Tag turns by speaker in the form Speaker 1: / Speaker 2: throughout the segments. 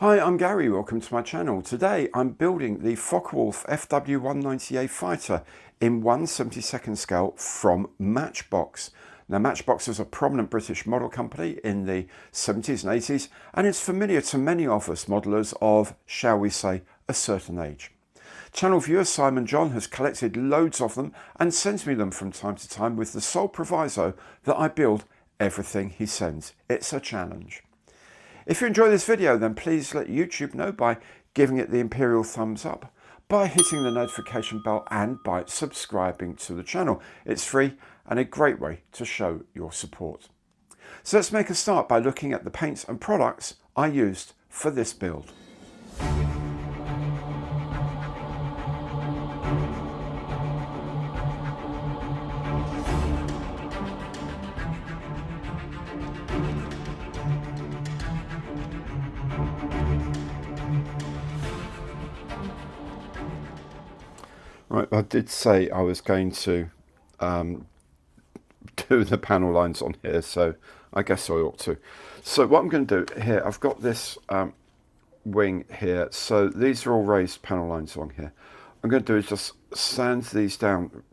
Speaker 1: Hi, I'm Gary, welcome to my channel. Today I'm building the Focke Wulf FW-190A fighter in 1/72 scale from Matchbox. Now Matchbox is a prominent British model company in the 70s and 80s and is familiar to many of us modelers of, shall we say, a certain age. Channel viewer Simon John has collected loads of them and sends me them from time to time with the sole proviso that I build everything he sends. It's a challenge. If you enjoy this video, then please let YouTube know by giving it the imperial thumbs up, by hitting the notification bell and by subscribing to the channel. It's free and a great way to show your support. So let's make a start by looking at the paints and products I used for this build. Right, I did say I was going to do the panel lines on here, so I guess I ought to. So what I'm going to do here, I've got this wing here, so these are all raised panel lines on here. I'm going to do is just sand these down,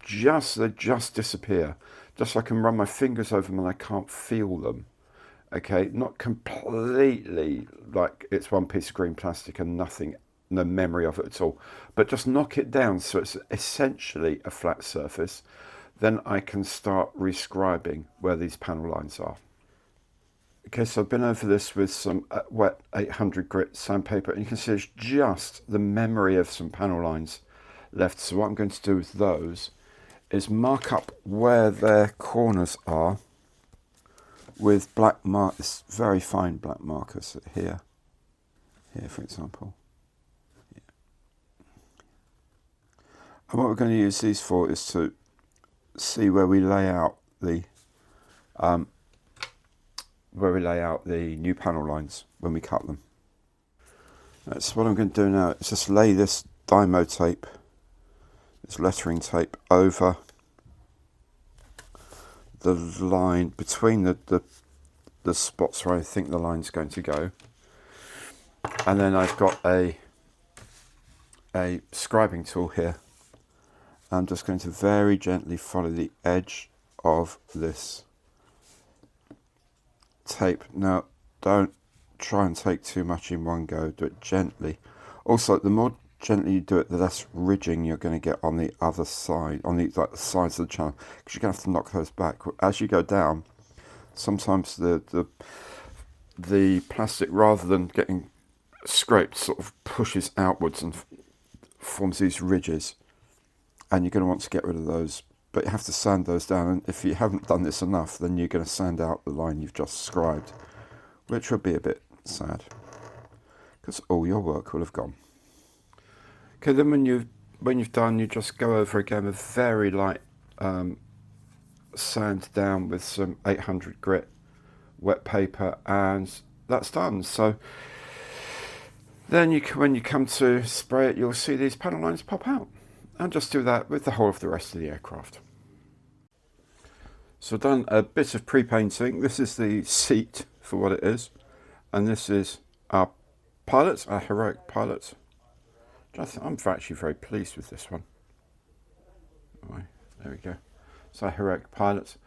Speaker 1: they just disappear, just so I can run my fingers over them and I can't feel them. Okay, not completely like it's one piece of green plastic and nothing, no memory of it at all, but just knock it down so it's essentially a flat surface. Then I can start rescribing where these panel lines are. Okay, so I've been over this with some wet 800 grit sandpaper, and you can see there's just the memory of some panel lines left. So what I'm going to do with those is mark up where their corners are with black very fine black markers here for example. And what we're going to use these for is to see where we lay out the new panel lines when we cut them. That's what I'm going to do now. Is just lay this Dymo tape, this lettering tape, over the line between the spots where I think the line's going to go, and then I've got a scribing tool here. I'm just going to very gently follow the edge of this tape. Now, don't try and take too much in one go. Do it gently. Also, the more gently you do it, the less ridging you're going to get on the other side, on the sides of the channel, because you're going to have to knock those back. As you go down, sometimes the plastic, rather than getting scraped, sort of pushes outwards and forms these ridges. And you're going to want to get rid of those, but you have to sand those down, and if you haven't done this enough, then you're going to sand out the line you've just scribed, which would be a bit sad because all your work will have gone. Okay, then when you've done, you just go over again with very light sand down with some 800 grit wet paper, and that's done. So then when you come to spray it, you'll see these panel lines pop out. And just do that with the whole of the rest of the aircraft. So I've done a bit of pre-painting. This is the seat for what it is. And this is our pilot, our heroic pilot. I'm actually very pleased with this one. There we go. So heroic pilot.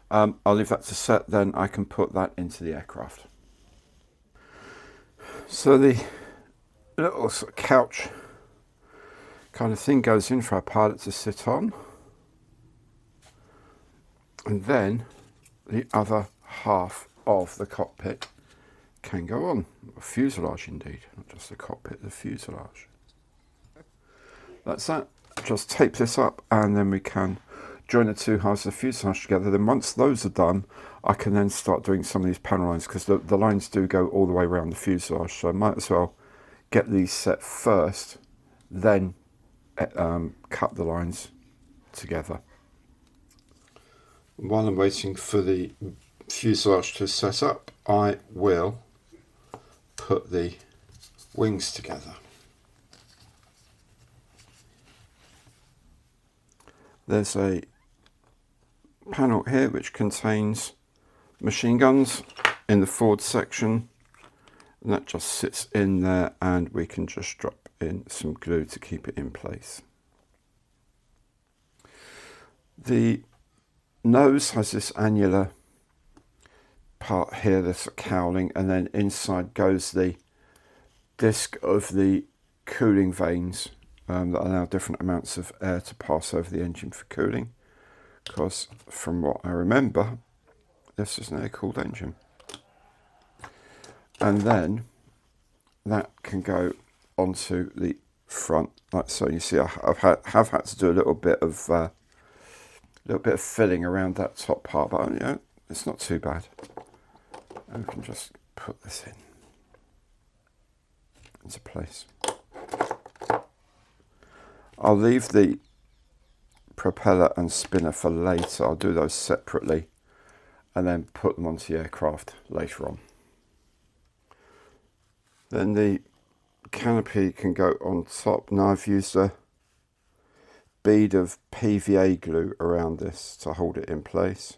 Speaker 1: I'll leave that to set, then I can put that into the aircraft. So the little sort of couch kind of thing goes in for our pilot to sit on, and then the other half of the cockpit can go on. A fuselage indeed, not just the cockpit, the fuselage. That's that. Just tape this up and then we can join the two halves of the fuselage together. Then once those are done, I can then start doing some of these panel lines, because the lines do go all the way around the fuselage, so I might as well get these set first, then cut the lines together. While I'm waiting for the fuselage to set up, I will put the wings together. There's a panel here which contains machine guns in the forward section. And that just sits in there, and we can just drop in some glue to keep it in place. The nose has this annular part here, this cowling, and then inside goes the disc of the cooling vanes that allow different amounts of air to pass over the engine for cooling, because from what I remember, this is an air-cooled engine. And then that can go onto the front like so. You see I have had to do a little bit of filling around that top part, but you know, it's not too bad. And we can just put this into place. I'll leave the propeller and spinner for later. I'll do those separately and then put them onto the aircraft later on. Then the canopy can go on top. Now I've used a bead of PVA glue around this to hold it in place.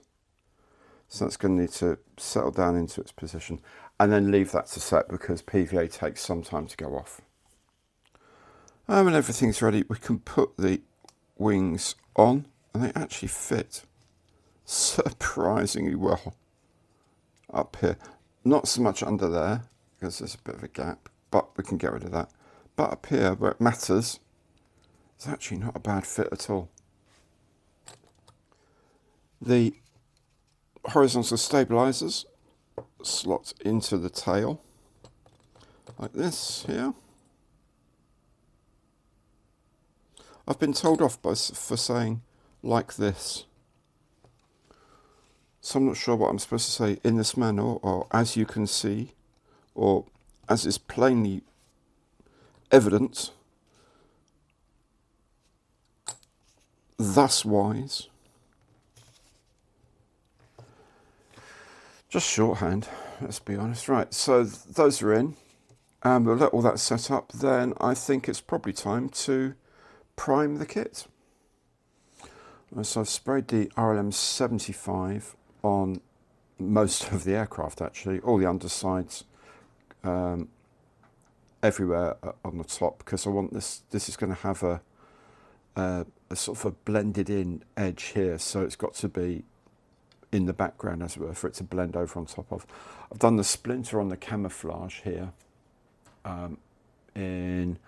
Speaker 1: So that's going to need to settle down into its position and then leave that to set, because PVA takes some time to go off. And when everything's ready, we can put the wings on, and they actually fit surprisingly well up here. Not so much under there, because there's a bit of a gap, but we can get rid of that. But up here, where it matters, it's actually not a bad fit at all. The horizontal stabilizers slot into the tail, like this here. I've been told off for saying like this. So I'm not sure what I'm supposed to say, in this manner, or as you can see, or as is plainly evident, thus wise. Just shorthand, let's be honest. Right, so those are in. We'll let all that set up. Then I think it's probably time to prime the kit. So I've sprayed the RLM 75 on most of the aircraft, actually, all the undersides, everywhere on the top, because I want this is going to have a sort of a blended in edge here, so it's got to be in the background, as it were, for it to blend over on top of. I've done the splinter on the camouflage here in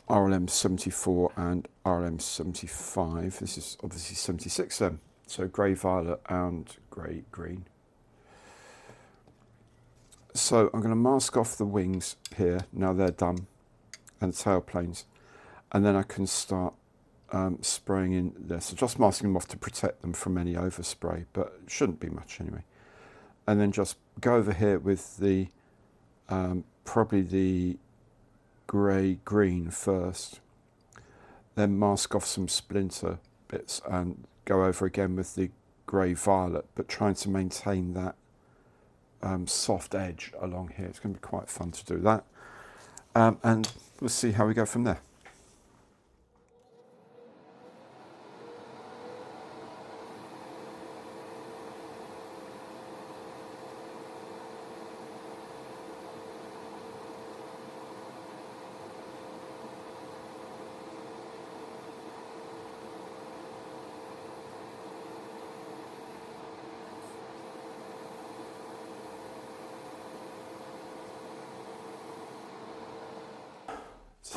Speaker 1: RLM 74 and RLM 75. This is obviously 76 then, so grey violet and grey green. So I'm going to mask off the wings here, now they're done, and the tail planes, and then I can start spraying in this. So just masking them off to protect them from any overspray, but it shouldn't be much anyway. And then just go over here with the probably the grey green first, then mask off some splinter bits and go over again with the grey violet, but trying to maintain that soft edge along here. It's going to be quite fun to do that, and we'll see how we go from there.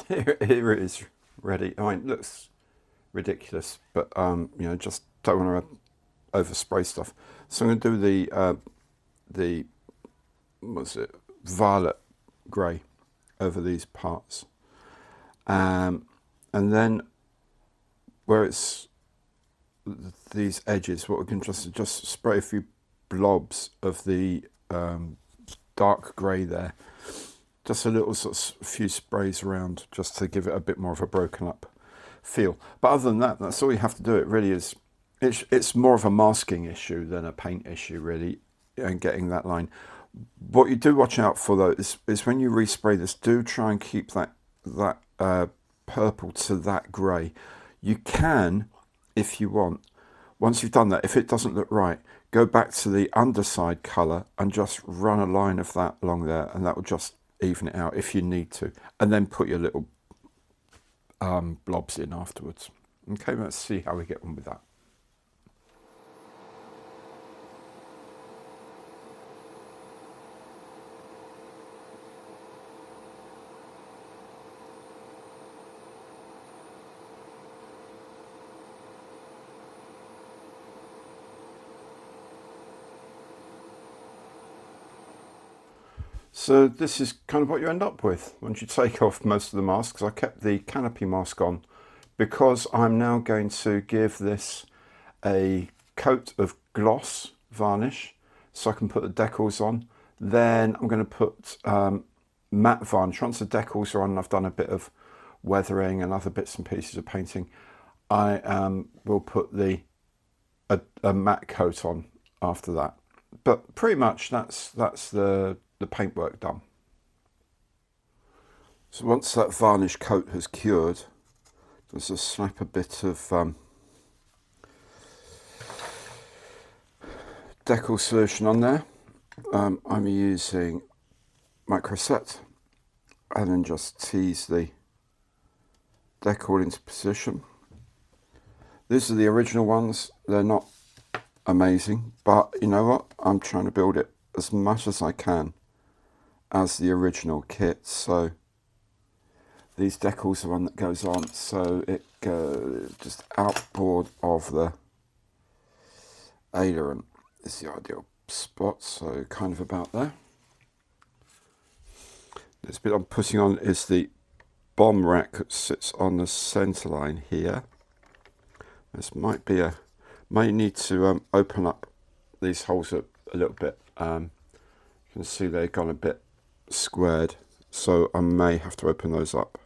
Speaker 1: Here it is ready. I mean, it looks ridiculous, but you know, just don't want to overspray stuff. So I'm going to do the what's it, violet grey over these parts, and then where it's these edges, what we can just spray a few blobs of the dark grey there. Just a little sort of few sprays around, just to give it a bit more of a broken up feel. But other than that, that's all you have to do. It really is. It's more of a masking issue than a paint issue, really, and getting that line. What you do watch out for, though, is when you respray this, do try and keep that purple to that grey. You can, if you want, once you've done that, if it doesn't look right, go back to the underside colour and just run a line of that along there, and that will just even it out if you need to, and then put your little blobs in afterwards. Okay, let's see how we get on with that. So this is kind of what you end up with once you take off most of the masks. I kept the Canopy mask on because I'm now going to give this a coat of gloss varnish so I can put the decals on. Then I'm going to put matte varnish. Once the decals are on and I've done a bit of weathering and other bits and pieces of painting, I will put a matte coat on after that. But pretty much that's the paintwork done. So once that varnish coat has cured, just slap a bit of decal solution on there. I'm using microset, and then just tease the decal into position. These are the original ones. They're not amazing, but you know what? I'm trying to build it as much as I can as the original kit. So these decals are one that goes on, so it goes just outboard of the aileron is the ideal spot, so kind of about there. This bit I'm putting on is the bomb rack that sits on the centre line here. This might need to open up these holes a little bit. You can see they've gone a bit squared, so I may have to open those up.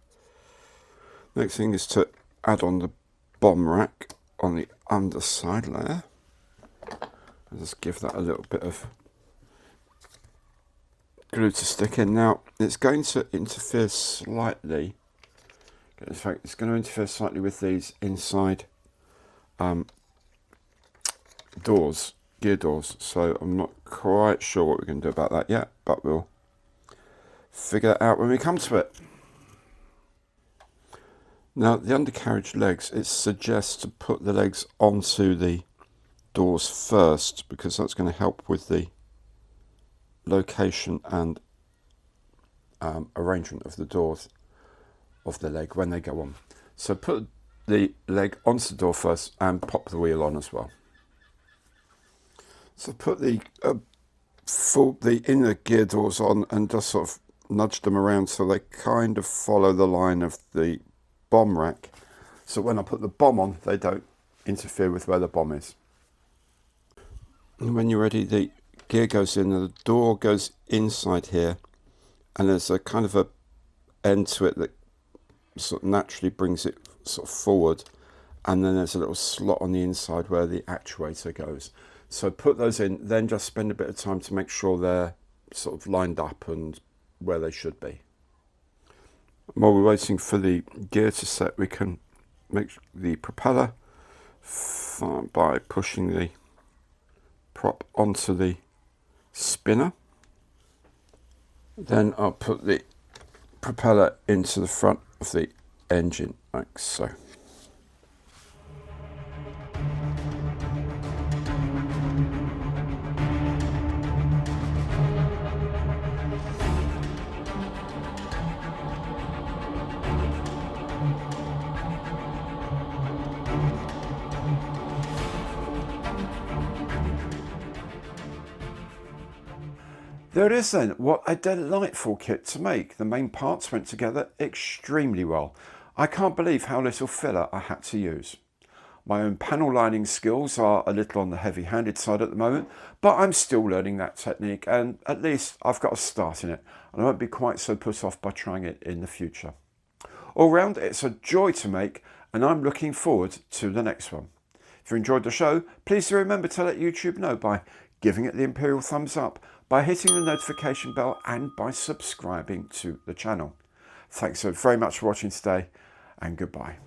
Speaker 1: Next thing is to add on the bomb rack on the underside layer. I'll just give that a little bit of glue to stick in. Now it's going to interfere slightly. In fact, it's going to interfere slightly with these inside doors, gear doors. So I'm not quite sure what we're going to do about that yet, but we'll figure it out when we come to it. Now the undercarriage legs, it suggests to put the legs onto the doors first because that's going to help with the location and arrangement of the doors of the leg when they go on. So put the leg onto the door first and pop the wheel on as well. So put the inner gear doors on and just sort of nudge them around so they kind of follow the line of the bomb rack. So when I put the bomb on, they don't interfere with where the bomb is. And when you're ready, the gear goes in and the door goes inside here, and there's a kind of a end to it that sort of naturally brings it sort of forward, and then there's a little slot on the inside where the actuator goes. So put those in, then just spend a bit of time to make sure they're sort of lined up and where they should be. While we're waiting for the gear to set, we can make the propeller by pushing the prop onto the spinner. Then I'll put the propeller into the front of the engine like so. There it is then. What a delightful kit to make. The main parts went together extremely well. I can't believe how little filler I had to use. My own panel lining skills are a little on the heavy-handed side at the moment, but I'm still learning that technique, and at least I've got a start in it, and I won't be quite so put off by trying it in the future. All round, it's a joy to make, and I'm looking forward to the next one. If you enjoyed the show, please do remember to let YouTube know by giving it the imperial thumbs up, by hitting the notification bell, and by subscribing to the channel. Thanks so very much for watching today, and goodbye.